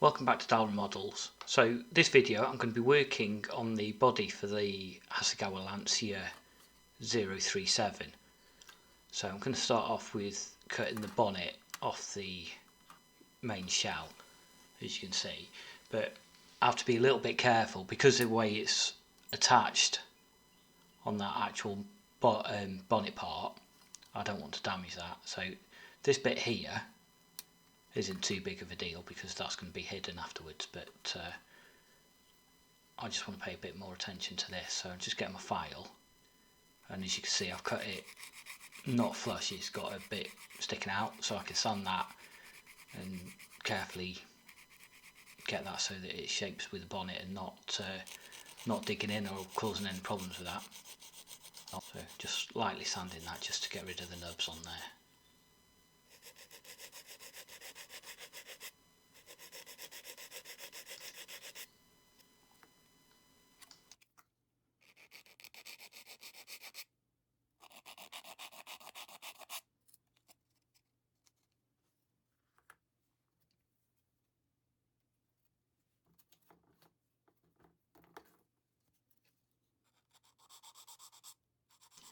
Welcome back to Decal Models. So this video I'm going to be working on the body for the Hasegawa Lancia 037. So I'm going to start off with cutting the bonnet off the main shell, as you can see, but I have to be a little bit careful because of the way it's attached on that actual bonnet part. I don't want to damage that, so this bit here isn't too big of a deal because that's going to be hidden afterwards, but I just want to pay a bit more attention to this. So I'm just getting my file, and as you can see I've cut it not flush, it's got a bit sticking out, so I can sand that and carefully get that so that it shapes with the bonnet and not digging in or causing any problems with that. So just lightly sanding that just to get rid of the nubs on there.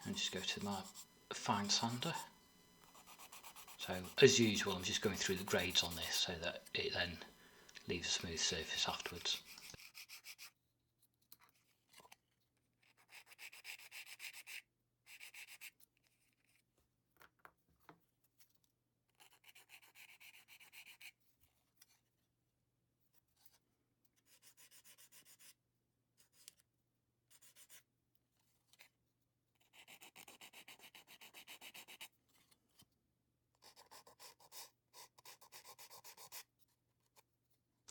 And just go to my fine sander. So as usual I'm just going through the grades on this so that it then leaves a smooth surface afterwards.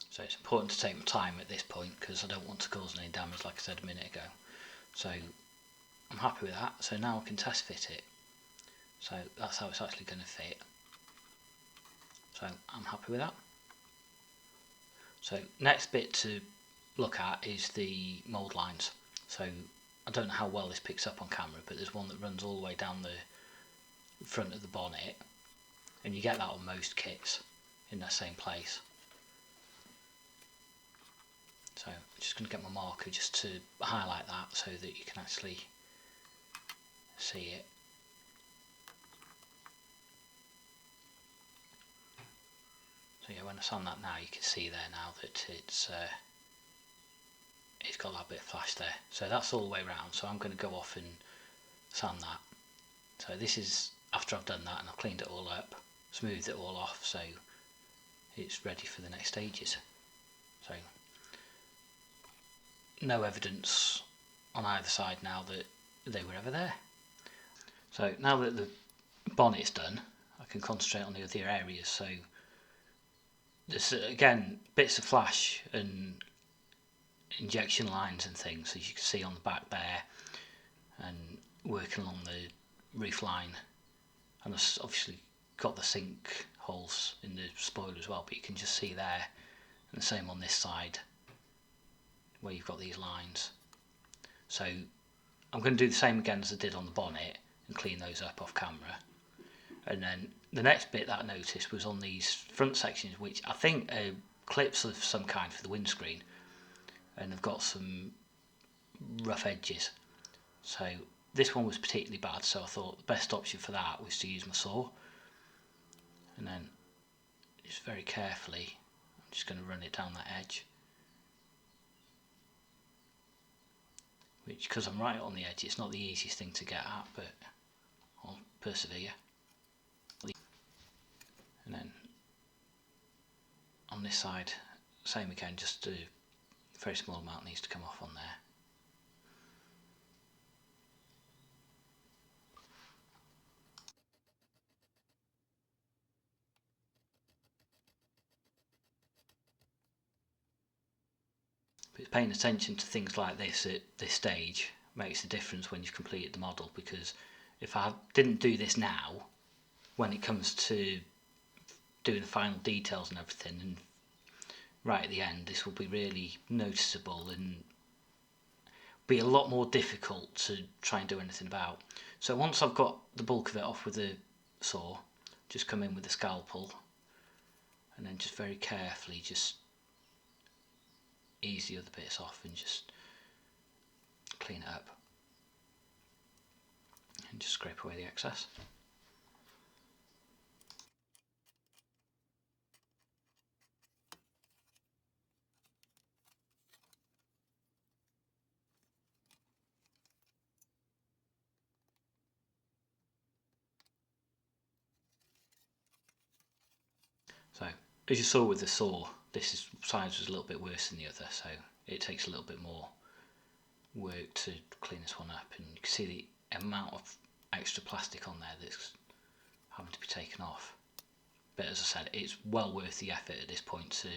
So it's important to take my time at this point because I don't want to cause any damage, like I said a minute ago. So I'm happy with that. So now I can test fit it. So that's how it's actually going to fit. So I'm happy with that. So next bit to look at is the mould lines. So I don't know how well this picks up on camera, but there's one that runs all the way down the front of the bonnet, and you get that on most kits in that same place. So I'm just going to get my marker just to highlight that so that you can actually see it. So yeah, when I sand that now, you can see there now that it's got that bit of flash there. So that's all the way around. So I'm going to go off and sand that. So this is after I've done that and I've cleaned it all up, smoothed it all off, so it's ready for the next stages. So no evidence on either side now that they were ever there. So now that the bonnet's done, I can concentrate on the other areas. So there's again bits of flash and injection lines and things, as you can see on the back there, and working along the roof line, and I've obviously got the sink holes in the spoiler as well, but you can just see there, and the same on this side where you've got these lines. So I'm going to do the same again as I did on the bonnet and clean those up off camera. And then the next bit that I noticed was on these front sections, which I think are clips of some kind for the windscreen, and they've got some rough edges. So this one was particularly bad, so I thought the best option for that was to use my saw, and then just very carefully I'm just going to run it down that edge, which, because I'm right on the edge, it's not the easiest thing to get at, but I'll persevere. And then on this side, same again, just a very small amount needs to come off on there. But paying attention to things like this at this stage makes a difference when you've completed the model, because if I didn't do this now, when it comes to doing the final details and everything, and right at the end, this will be really noticeable and be a lot more difficult to try and do anything about. So once I've got the bulk of it off with the saw, just come in with the scalpel and then just very carefully just ease the other bits off and just clean it up and just scrape away the excess. So as you saw with the saw, this side was a little bit worse than the other, so it takes a little bit more work to clean this one up, and you can see the amount of extra plastic on there that's having to be taken off. But as I said, it's well worth the effort at this point to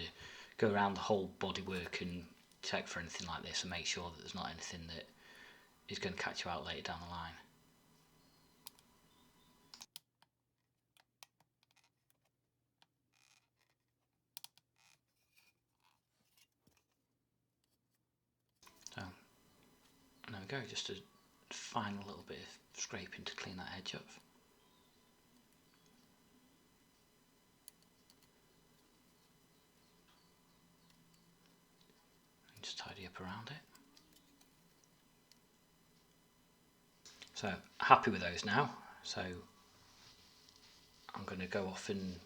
go around the whole bodywork and check for anything like this and make sure that there's not anything that is going to catch you out later down the line. So there we go, just a final little bit of scraping to clean that edge up. And just tidy up around it. So happy with those now, so I'm going to go off and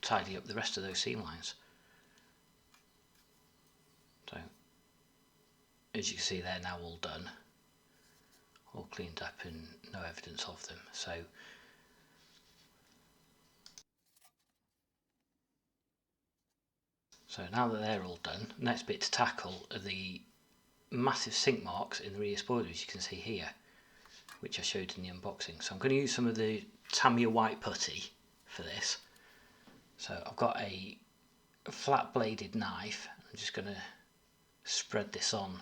tidy up the rest of those seam lines. So as you can see, they're now all done, all cleaned up and no evidence of them. So now that they're all done, next bit to tackle are the massive sink marks in the rear spoiler, as you can see here, which I showed in the unboxing. So I'm going to use some of the Tamiya white putty for this. So I've got a flat bladed knife. I'm just going to spread this on,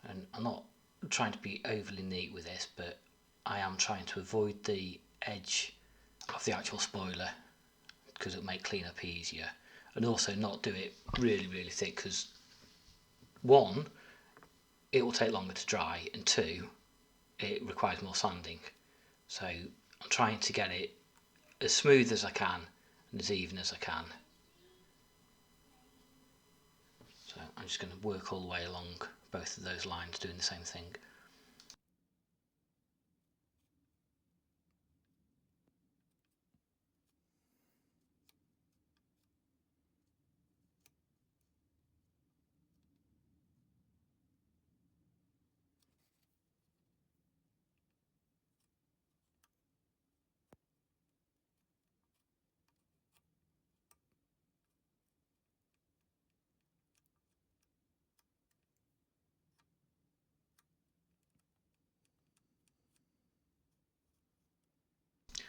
and I'm not trying to be overly neat with this, but I am trying to avoid the edge of the actual spoiler because it'll make cleanup easier, and also not do it really thick, because one, it will take longer to dry, and two, it requires more sanding. So I'm trying to get it as smooth as I can and as even as I can. So I'm just going to work all the way along both of those lines doing the same thing.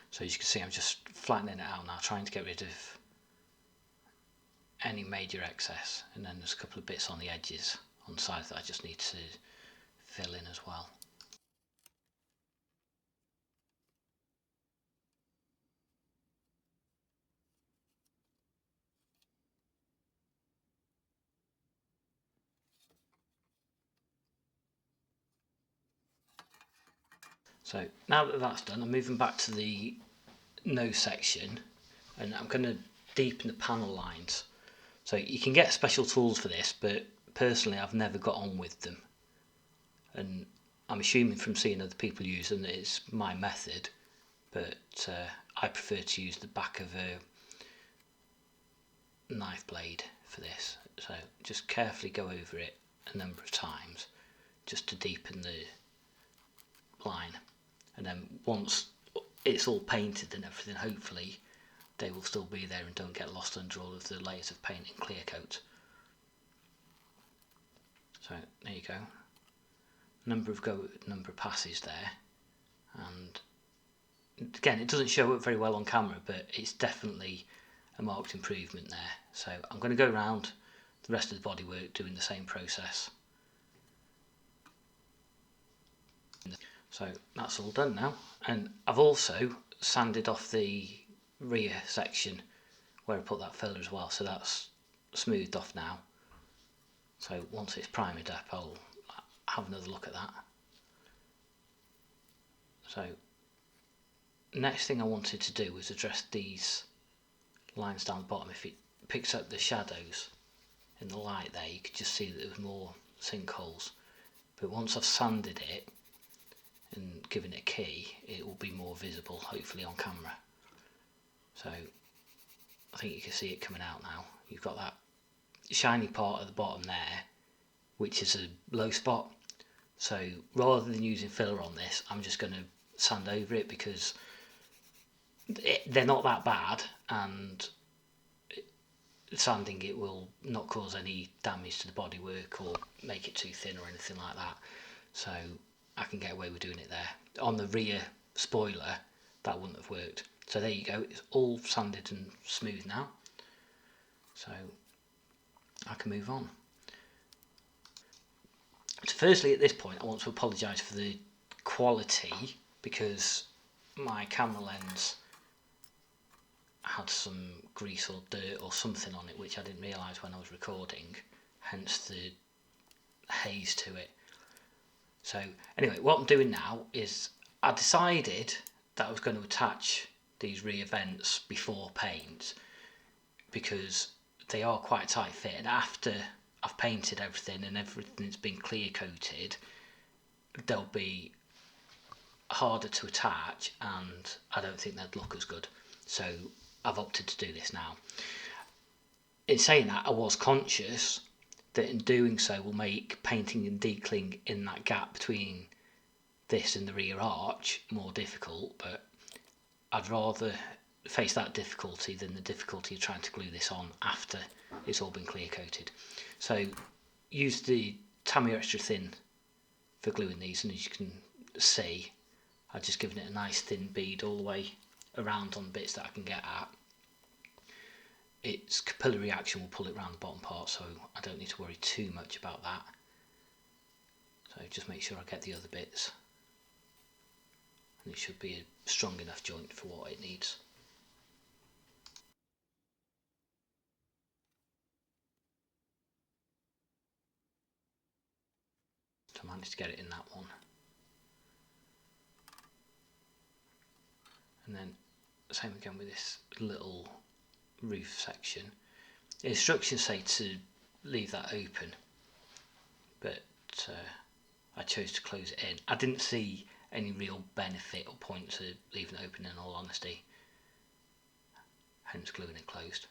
So as you can see, I'm just flattening it out now, trying to get rid of any major excess, and then there's a couple of bits on the edges on the side that I just need to fill in as well. So now that that's done, I'm moving back to the nose section, and I'm going to deepen the panel lines. So you can get special tools for this, but personally I've never got on with them, and I'm assuming from seeing other people use them that it's my method, but I prefer to use the back of a knife blade for this. So just carefully go over it a number of times just to deepen the line, and then once it's all painted and everything, hopefully they will still be there and don't get lost under all of the layers of paint and clear coat. So there you go, number of passes there, and again, it doesn't show up very well on camera, but it's definitely a marked improvement there. So I'm going to go around the rest of the bodywork doing the same process. So that's all done now, and I've also sanded off the rear section where I put that filler as well, so that's smoothed off now. So once it's primed up, I'll have another look at that. So next thing I wanted to do was address these lines down the bottom. If it picks up the shadows in the light there you could just see that there was more sinkholes, but once I've sanded it and given it a key, it will be more visible, hopefully on camera. So I think you can see it coming out now. You've got that shiny part at the bottom there, which is a low spot. So rather than using filler on this, I'm just going to sand over it, because they're not that bad, and sanding it will not cause any damage to the bodywork or make it too thin or anything like that. So I can get away with doing it there. On the rear spoiler, that wouldn't have worked. So there you go, it's all sanded and smooth now. So I can move on. So firstly, at this point, I want to apologise for the quality, because my camera lens had some grease or dirt or something on it which I didn't realise when I was recording, hence the haze to it. So anyway, what I'm doing now is I decided that I was going to attach these rear vents before paint, because they are quite tight fit, and after I've painted everything and everything's been clear coated, they'll be harder to attach and I don't think they'd look as good. So I've opted to do this now. In saying that, I was conscious that in doing so will make painting and decaling in that gap between this and the rear arch more difficult, but I'd rather face that difficulty than the difficulty of trying to glue this on after it's all been clear coated. So use the Tamiya Extra Thin for gluing these, and as you can see, I've just given it a nice thin bead all the way around on bits that I can get at. Its capillary action will pull it around the bottom part, so I don't need to worry too much about that. So just make sure I get the other bits, and it should be a strong enough joint for what it needs. So I managed to get it in that one. And then same again with this little roof section. The instructions say to leave that open, but I chose to close it in. I didn't see any real benefit or point to leaving it open, in all honesty, hence gluing it closed.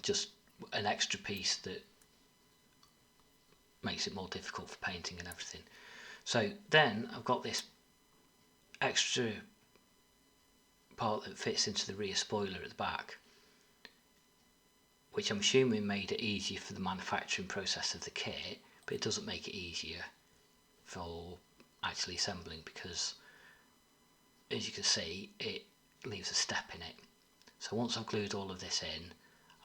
Just an extra piece that makes it more difficult for painting and everything. So then I've got this extra part that fits into the rear spoiler at the back, which I'm assuming made it easier for the manufacturing process of the kit, but it doesn't make it easier for actually assembling, because as you can see it leaves a step in it. So once I've glued all of this in,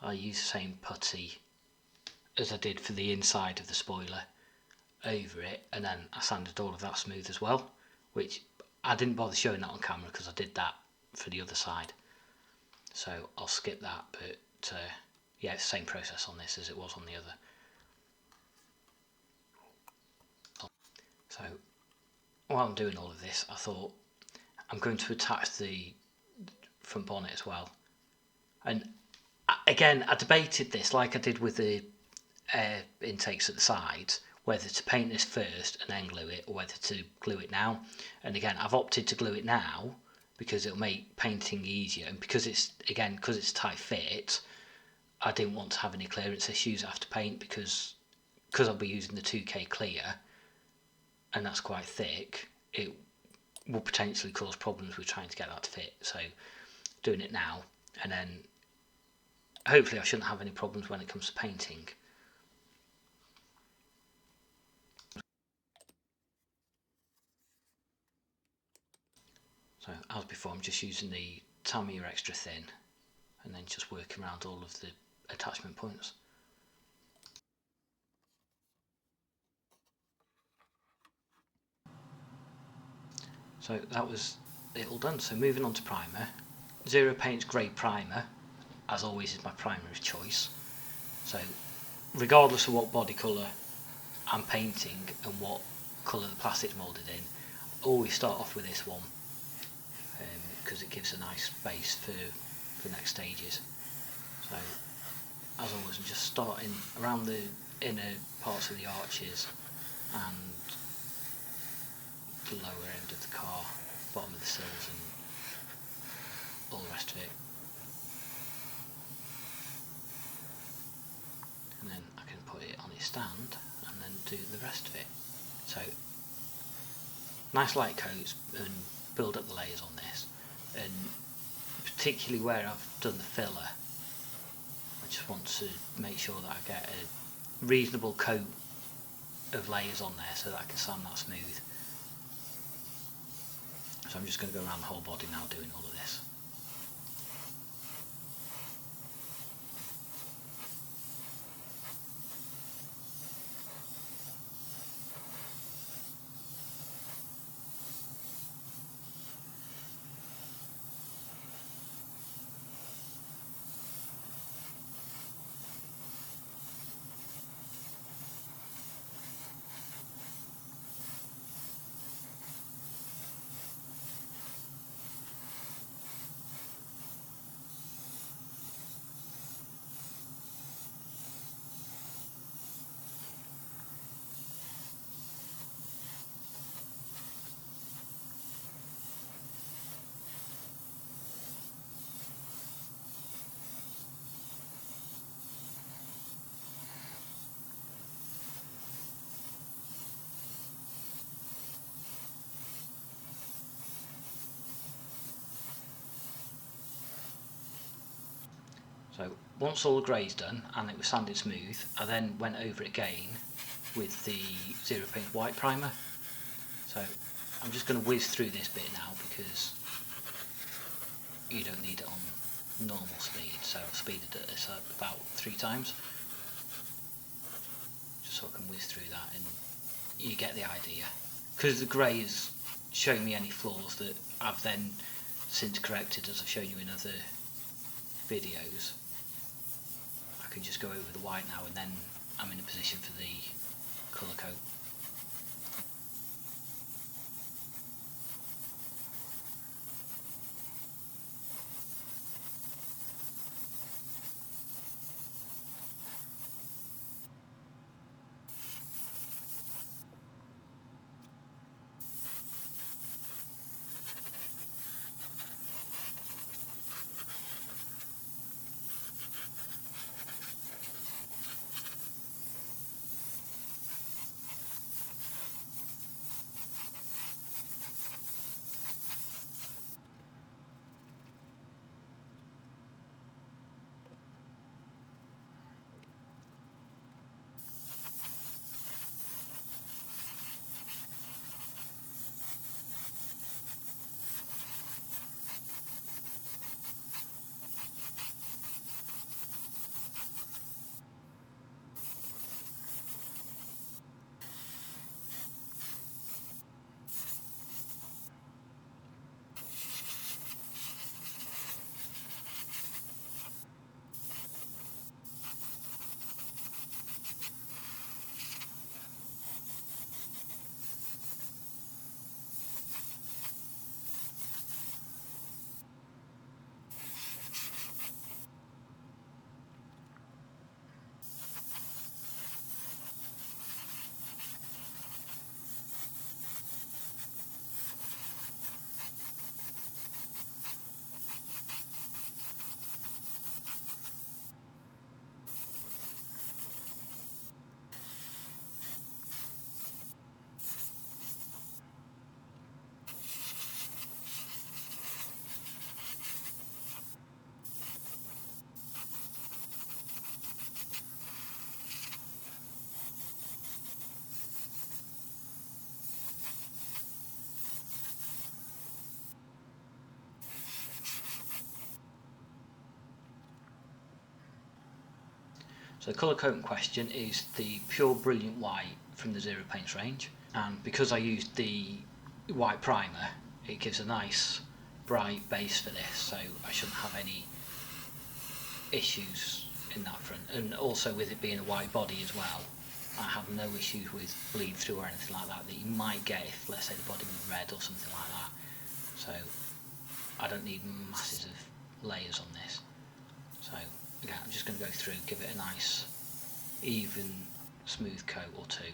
I use the same putty as I did for the inside of the spoiler over it, and then I sanded all of that smooth as well, which I didn't bother showing that on camera because I did that for the other side, so I'll skip that. But yeah, it's the same process on this as it was on the other. So while I'm doing all of this, I thought I'm going to attach the front bonnet as well, and again I debated this like I did with the air intakes at the sides, whether to paint this first and then glue it, or whether to glue it now. And again, I've opted to glue it now because it'll make painting easier, and because it's tight fit, I didn't want to have any clearance issues after paint, because I'll be using the 2K clear and that's quite thick. It will potentially cause problems with trying to get that to fit. So doing it now, and then hopefully I shouldn't have any problems when it comes to painting. So as before, I'm just using the Tamiya Extra Thin and then just working around all of the attachment points. So that was it all done. So moving on to primer. Zero Paint's grey primer, as always, is my primer of choice. So regardless of what body colour I'm painting and what colour the plastic's moulded in, I always start off with this one, because it gives a nice base for for the next stages. So as always, I'm just starting around the inner parts of the arches and the lower end of the car, bottom of the sills and all the rest of it. And then I can put it on its stand and then do the rest of it. So nice light coats and build up the layers on this, and particularly where I've done the filler, I just want to make sure that I get a reasonable coat of layers on there so that I can sand that smooth. So I'm just going to go around the whole body now doing all of this. So once all the grey's done and it was sanded smooth, I then went over it again with the Zero Paint white primer. So I'm just going to whiz through this bit now because you don't need it on normal speed, so I've speeded it up about 3 times just so I can whiz through that and you get the idea. Because the grey is showing me any flaws that I've then since corrected, as I've shown you in other videos, I can just go over the white now and then I'm in a position for the colour coat. So the colour coat in question is the Pure Brilliant White from the Zero Paints range, and because I used the white primer it gives a nice bright base for this, so I shouldn't have any issues in that front. And also with it being a white body as well, I have no issues with bleed through or anything like that you might get if, let's say, the body was red or something like that. So I don't need masses of layers on this. So again, I'm just going to go through and give it a nice even smooth coat or two.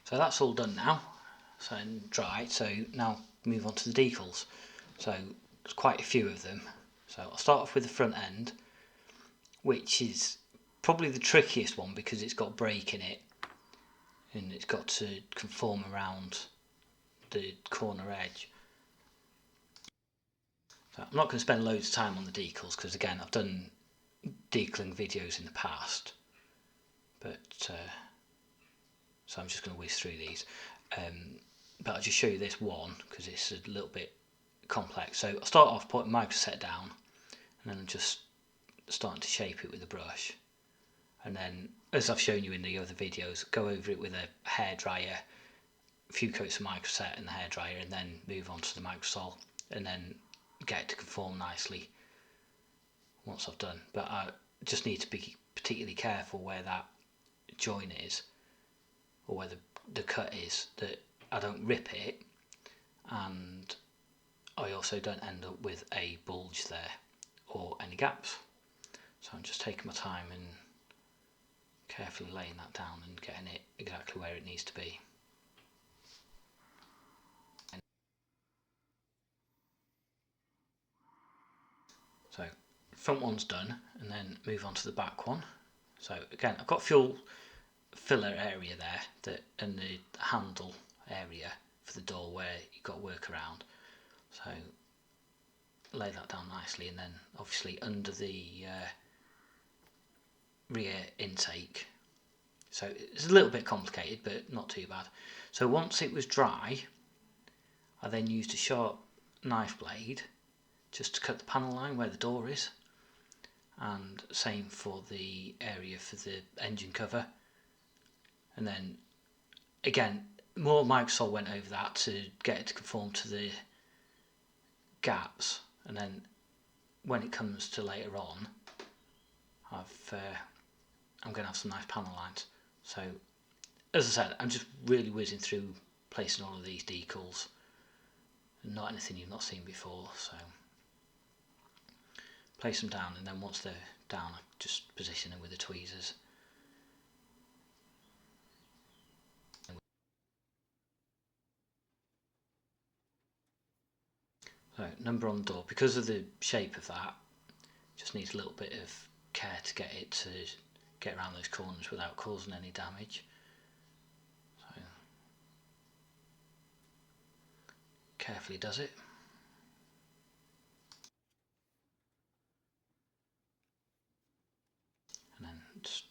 So that's all done now, so dried. So now move on to the decals. So there's quite a few of them. So I'll start off with the front end, which is probably the trickiest one because it's got break in it and it's got to conform around the corner edge. So I'm not going to spend loads of time on the decals because again I've done decaling videos in the past, but so I'm just going to whiz through these. But I'll just show you this one because it's a little bit complex. So I'll start off putting microset down and then I'm just starting to shape it with a brush, and then as I've shown you in the other videos, go over it with a hairdryer, a few coats of microset in the hairdryer, and then move on to the microsol and then get it to conform nicely once I've done. But I just need to be particularly careful where that join is or where the cut is, that I don't rip it and I also don't end up with a bulge there or any gaps. So I'm just taking my time and carefully laying that down and getting it exactly where it needs to be. So front one's done, and then move on to the back one. So again, I've got fuel filler area there, that and the handle area for the door where you've got to work around. So lay that down nicely, and then obviously under the rear intake. So it's a little bit complicated, but not too bad. So once it was dry, I then used a sharp knife blade just to cut the panel line where the door is, and same for the area for the engine cover. And then again, more microsol went over that to get it to conform to the gaps, and then when it comes to later on, I've I'm going to have some nice panel lines. So as I said, I'm just really whizzing through placing all of these decals. Not anything you've not seen before, so place them down, and then once they're down, I just position them with the tweezers. So number on the door, because of the shape of that, just needs a little bit of care to get it to get around those corners without causing any damage. So carefully does it. And then just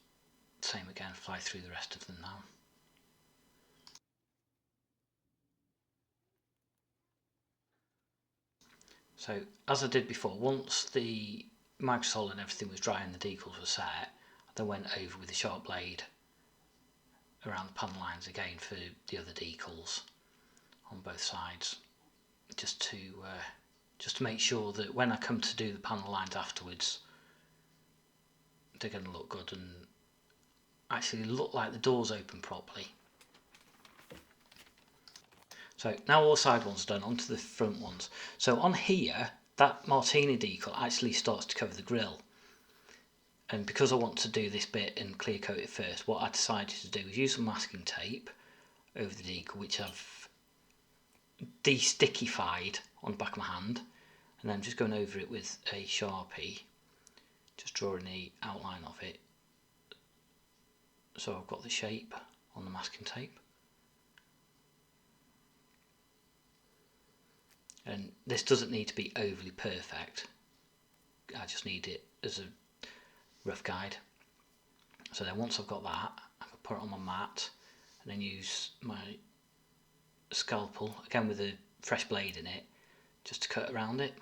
same again, fly through the rest of them now. So as I did before, once the microsol and everything was dry and the decals were set, I then went over with the sharp blade around the panel lines again for the other decals on both sides, just to make sure that when I come to do the panel lines afterwards, they're going to look good and actually look like the doors open properly. So now all the side ones are done, onto the front ones. So on here, that Martini decal actually starts to cover the grille. And because I want to do this bit and clear coat it first, what I decided to do is use some masking tape over the decal, which I've de-stickified on the back of my hand, and then I'm just going over it with a Sharpie, just drawing the outline of it. So I've got the shape on the masking tape. And this doesn't need to be overly perfect, I just need it as a rough guide. So then once I've got that, I can put it on my mat and then use my scalpel, again with a fresh blade in it, just to cut around it.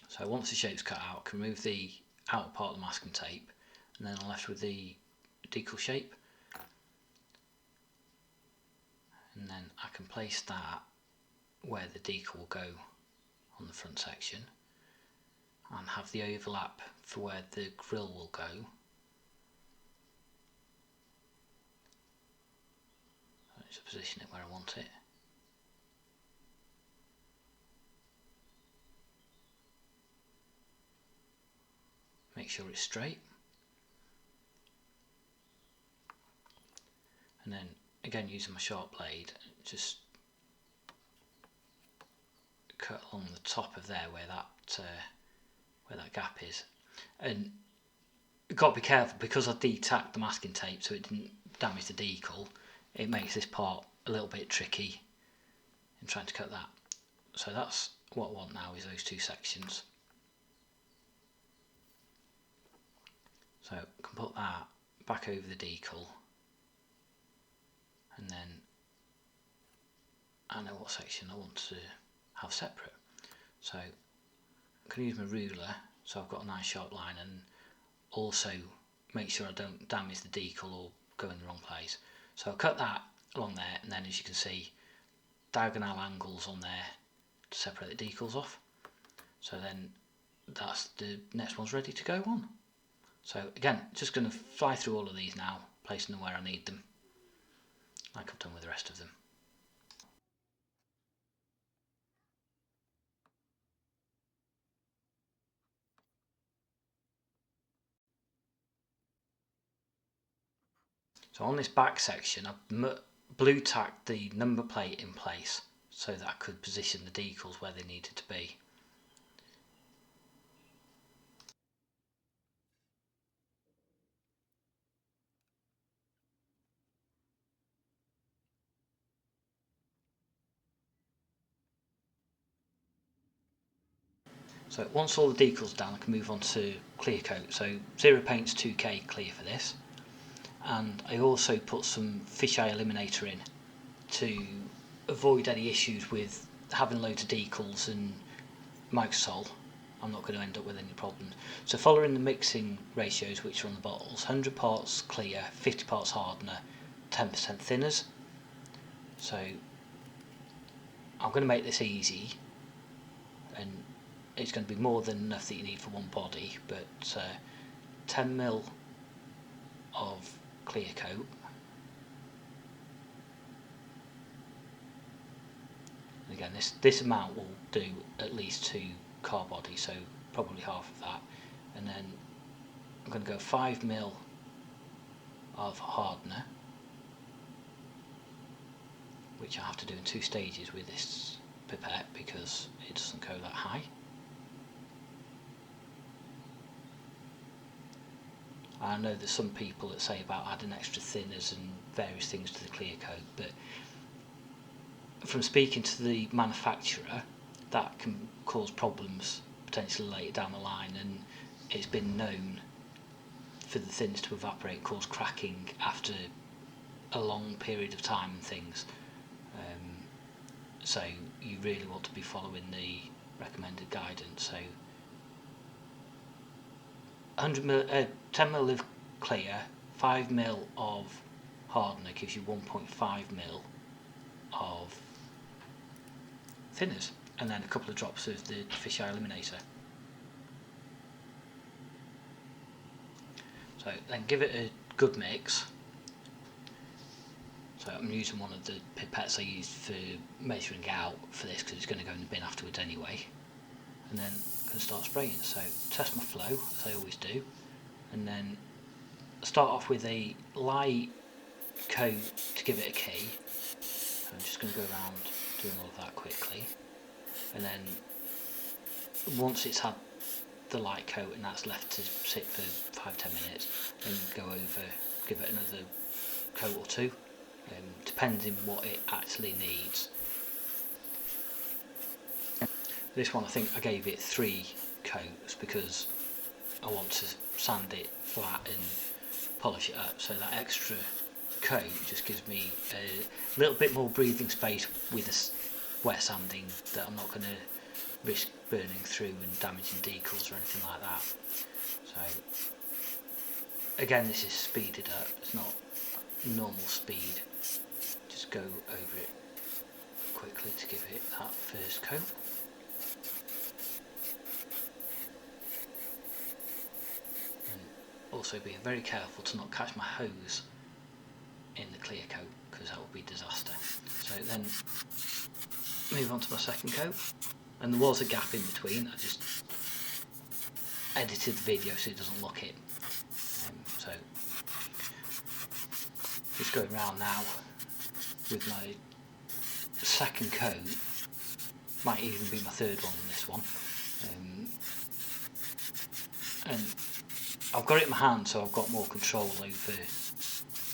So once the shape's cut out, I can remove the outer part of the masking tape, and then I'm left with the decal shape. And then I can place that where the decal will go on the front section, and have the overlap for where the grill will go. Just position it where I want it. Make sure it's straight. And then again, using my sharp blade, just cut along the top of there where that gap is. And you've got to be careful, because I de-tacked the masking tape so it didn't damage the decal. It makes this part a little bit tricky in trying to cut that. So that's what I want now, is those two sections. So I can put that back over the decal, and then I know what section I want to have separate. So I can use my ruler, so I've got a nice sharp line, and also make sure I don't damage the decal or go in the wrong place. So I'll cut that along there, and then as you can see, diagonal angles on there to separate the decals off. So then that's the next one's ready to go on. So again, just going to fly through all of these now, placing them where I need them, like I've done with the rest of them. So on this back section, I've blue tacked the number plate in place so that I could position the decals where they needed to be. So once all the decals are done, I can move on to clear coat. So Zero Paint's 2K clear for this, and I also put some fisheye eliminator in to avoid any issues with having loads of decals and microsol, I'm not going to end up with any problems. So following the mixing ratios which are on the bottles, 100 parts clear, 50 parts hardener, 10% thinners. So I'm going to make this easy, and it's going to be more than enough that you need for one body, but 10ml of clear coat, and again this amount will do at least 2 car bodies, so probably half of that. And then I'm going to go 5ml of hardener, which I have to do in 2 stages with this pipette because it doesn't go that high. I know there's some people that say about adding extra thinners and various things to the clear coat, but from speaking to the manufacturer, that can cause problems potentially later down the line, and it's been known for the thinners to evaporate and cause cracking after a long period of time and things. So you really want to be following the recommended guidance. So 10ml of clear, 5ml of hardener gives you 1.5ml of thinners, and then a couple of drops of the fisheye eliminator. So then give it a good mix. So I'm using one of the pipettes I used for measuring out for this because it's going to go in the bin afterwards anyway. And then I'm going to start spraying. So test my flow as I always do, and then start off with a light coat to give it a key. So I'm just going to go around doing all of that quickly, and then once it's had the light coat and that's left to sit for 5-10 minutes, then go over, give it another coat or 2, depending what it actually needs. This one I think I gave it 3 coats because I want to sand it flat and polish it up, so that extra coat just gives me a little bit more breathing space with a wet sanding that I'm not going to risk burning through and damaging decals or anything like that. So again, this is speeded up, it's not normal speed. Just go over it quickly to give it that first coat. And also being very careful to not catch my hose in the clear coat because that would be disaster. So then move on to my second coat, and there was a gap in between. I just edited the video so it doesn't look it. So just going around now with my second coat, might even be my third one in this one, and I've got it in my hand so I've got more control over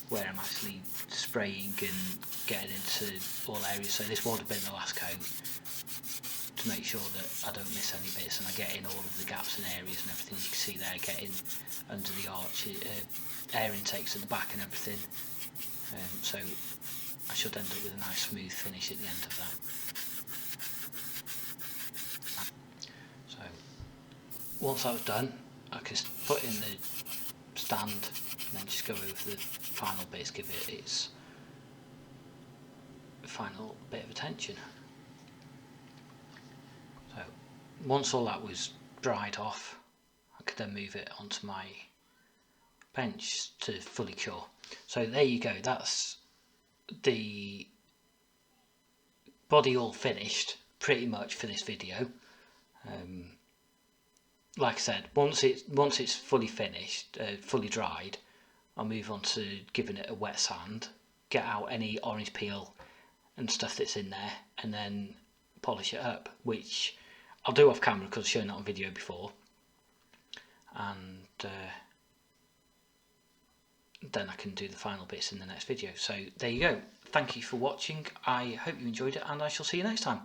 where I'm actually spraying and getting into all areas. So this would have been the last coat to make sure that I don't miss any bits and I get in all of the gaps and areas and everything. You can see there, getting under the arch, air intakes at the back and everything. So I should end up with a nice smooth finish at the end of that. So once that was done, I can put in the stand and then just go over the final bits, give it its final bit of attention. So once all that was dried off, I could then move it onto my bench to fully cure. So there you go, that's the body all finished pretty much for this video. Like I said, once it's fully finished, fully dried, I'll move on to giving it a wet sand, get out any orange peel and stuff that's in there, and then polish it up, which I'll do off camera because I've shown that on video before, and then I can do the final bits in the next video. So there you go, thank you for watching, I hope you enjoyed it, and I shall see you next time.